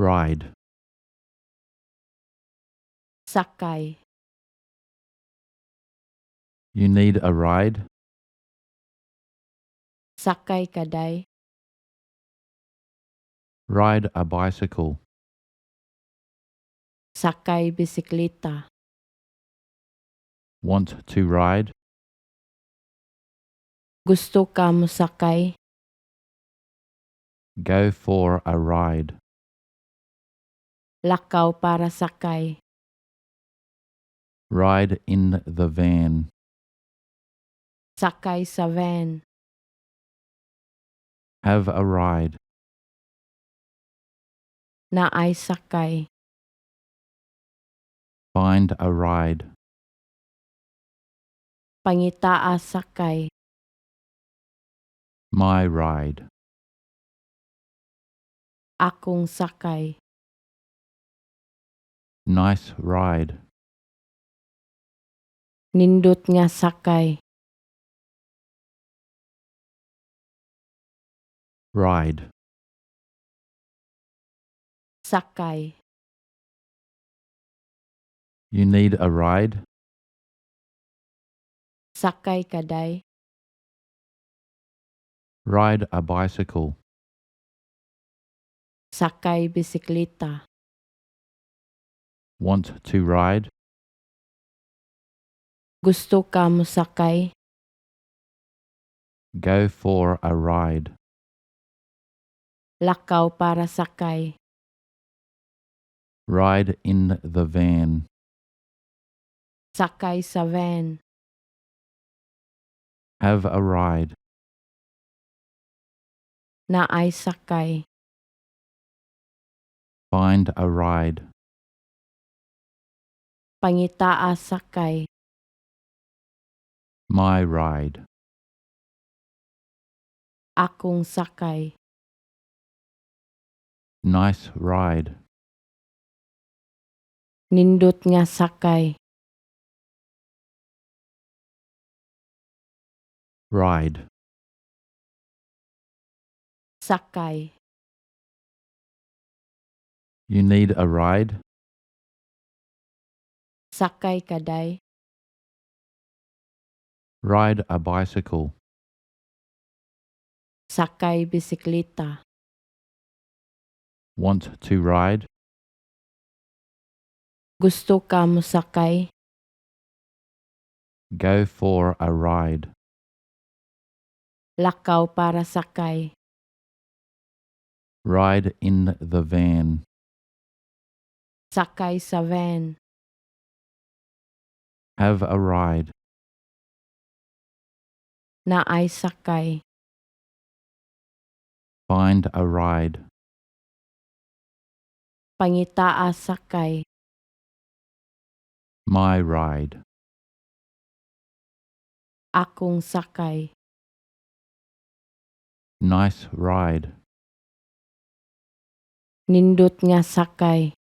Ride. Sakay. You need a ride? Sakay kaday. Ride a bicycle. Sakay bisikleta. Want to ride? Gusto ka mosakay? Go for a ride. Lakaw para sakay. Ride in the van. Sakay sa van. Have a ride. Naay sakay. Find a ride. Pangitaa sakay. My ride. Akong sakay. Nice ride. Nindot nga sakay. Ride. Sakay. You need a ride? Sakay kaday. Ride a bicycle. Sakay bisikleta. Want to ride? Gusto ka mosakay? Go for a ride. Lakaw para sakay. Ride in the van. Sakay sa van. Have a ride. Naay sakay. Find a ride. Pangitaa sakay. My ride. Akong sakay. Nice ride. Nindot nga sakay. Ride. Sakay. You need a ride? Sakay kaday. Ride a bicycle. Sakay bisikleta. Want to ride? Gusto ka mosakay? Go for a ride. Lakaw para sakay. Ride in the van. Sakay sa van. Have a ride. Naay sakay. Find a ride. Pangitaa sakay. My ride. Akong sakay. Nice ride. Nindot nga sakay.